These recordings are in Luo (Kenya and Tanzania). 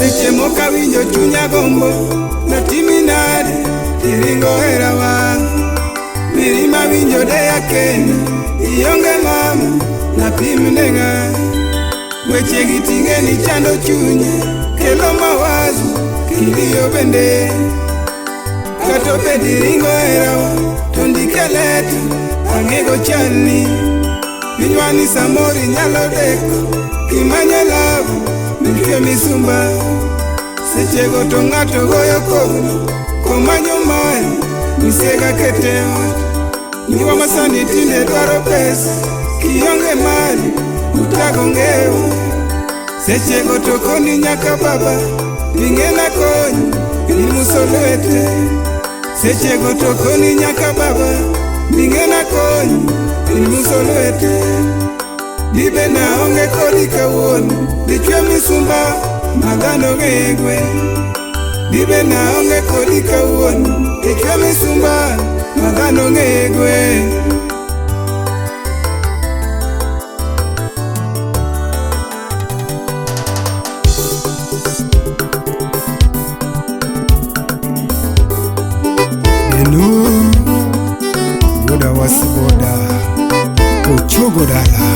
Seche moka winjo chunya gombo na timi nade iringo hera wang. Mirima winjo deya keni ionge mama na pim nenga. Weche gitinge ni chando chunye kelo mawazo kilio bende. Kato bedi ringo hera wa tondike leto angego chani. Minywani samori nyalo deko kimanya labu milke misumba. Seche go to ng'ato goyo kogno komanyo mari misega keteo. Nywa masani tinde dwaro pesa kionge mari utago ngeo. Seche go to koni nyaka baba pingena konyi ilmuso lwete. Seche go to koni nyaka baba pingena konyi ilmuso lwete. Dibe na onge kodi kawuono dichwe misumba magano gegwe. Dibe na onge kodi kawuono dichwe misumba magano gegwe. Enu Boda wasiboda Kochogo dala.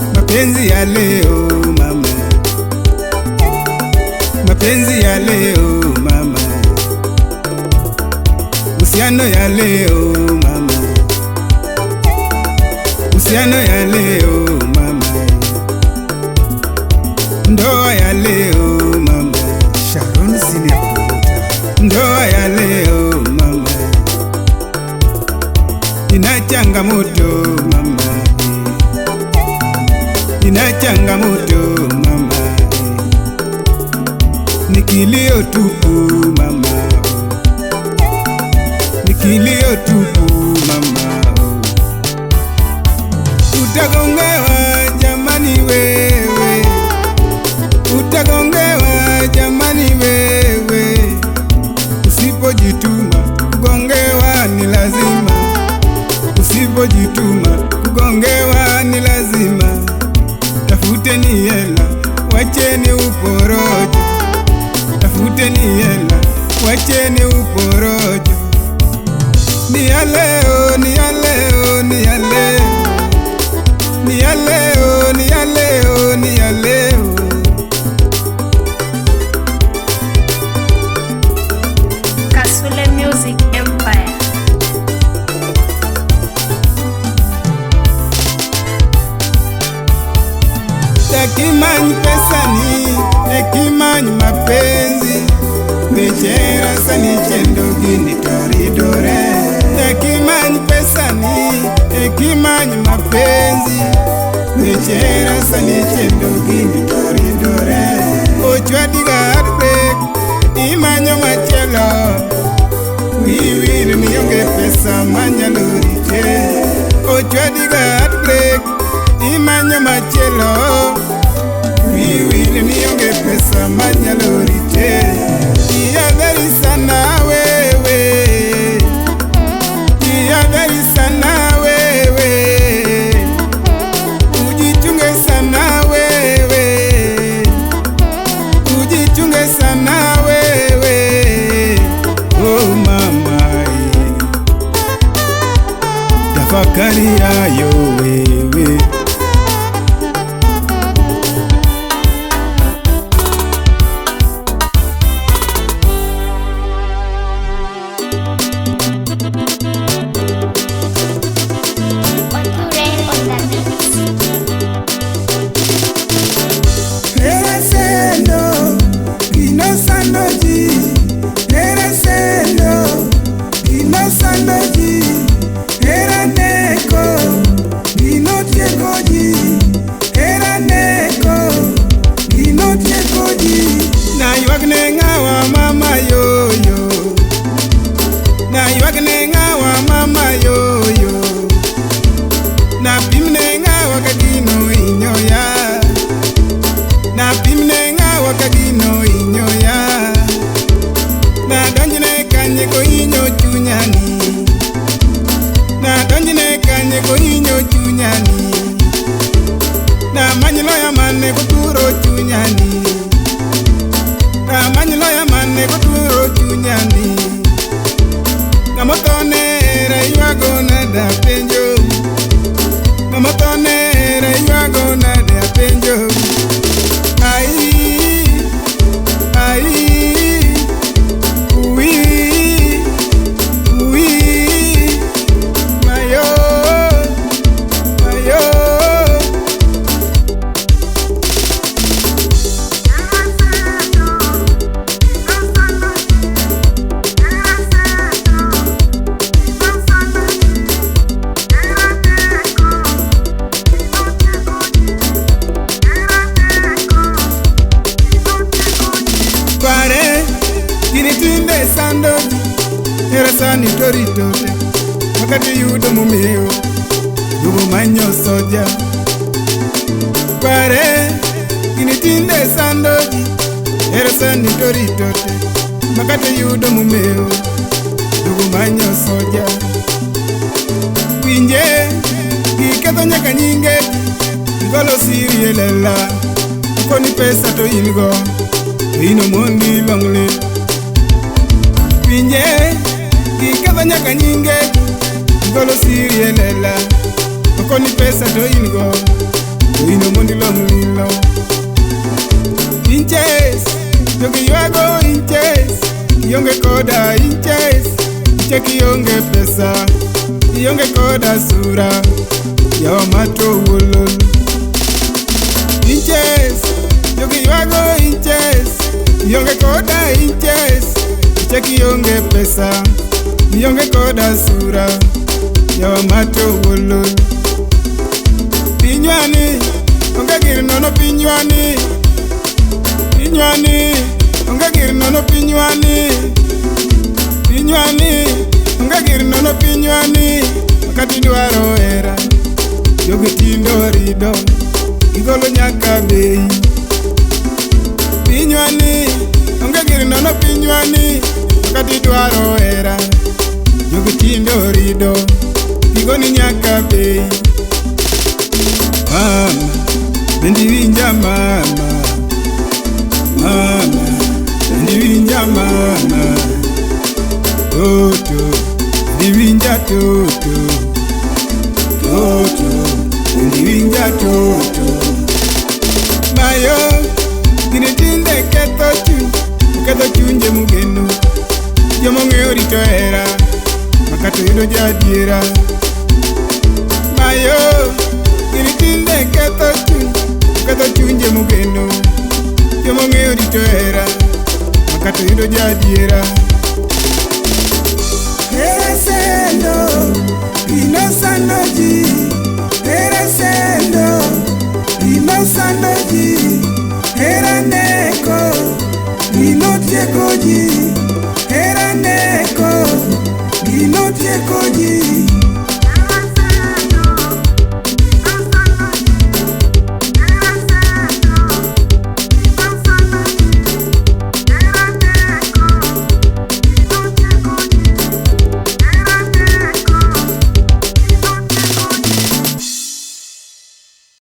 Mapenzi ya leo mama, mapenzi ya leo mama, usiano ya leo mama, usiano ya leo mama, ndoa ya leo mama, Sharon Senior, ndoa ya leo mama, ina changamoto mama, ina changamoto mama, nikilio tupu mama, nikilio tupu mama. Utagongewa jamani wewe, utagongewa jamani wewe. Usipojituma kugongewa ni lazima, usipojituma kugongewa ni lazima. Tafuteni hela, wacheni uporojo. Tafuteni hela, wacheni uporojo. Ni ya leo, ni ya leo, ni ya leo. Ni ya leo, ni ya leo, ni ya leo. Kasule Music Empire. Takimanyi pesa ni, takimanyi mapenzi. Mechera sani chendo gini toridore. Takimanyi pesa ni, takimanyi mapenzi. Mechera sani chendo gini toridore. Ochwadiga heartbreak, imanyo machelo. Wiwil mionge pesa manyalo rite. Ochwadiga heartbreak, imanyo machelo. Wiwil mionge pesa manyalo rite. Iya very sana wewe, iya very sana wewe. Ujichunge sana wewe, ujichunge sana wewe. Oh mama, tafakari hayo wewe. ko inyo chunyani, na donjine kanye ko inyo chunyani, na manyilo ya mane ko turo chunyani, na manyilo ya mane ko turo chunyani, na motone rayuago na da penjo, na motone rayuago na da penjo. Erasani toritote wakati yudo mumeo dugo manyo soja pare kinitinde sandoji. Erasani toritote wakati yudo mumeo dugo manyo soja. Winje giketho nyaka nyinge igolo siri elela koni pesa to ingo to ino mondi longle. Winje giketho nyaka nyinge igolo siri elela okoni pesa to ingo to ino mondi longlilo. Inches jogi yuago inches ionge koda inches icheki ionge pesa ionge koda sura yawa mato wolol. Inches jogi yuago inches ionge koda inches icheki ionge pesa ionge koda sura yawa mato wolol. Pinywani onge gir nono pinywani, pinywani onge gir nono pinywani, pinywani onge gir nono pinywani. Wakati dwaro era jogi tindo rido igolo nyaka bei. Pinywani onge gir nono pinywani. Wakati dwaro era jogi tindo rido igoni nyaka bei. Mama bendi winja mama, mama bendi winja mama, toto bendi winja toto, toto bendi winja toto. Mayo ginitinde ketho chunje mugeno jomo ng'eyo rito hera makato yudo jadiera. Mayo ginitinde ketho chunje mugeno jomo ng'eyo rito hera makato yudo jadiera.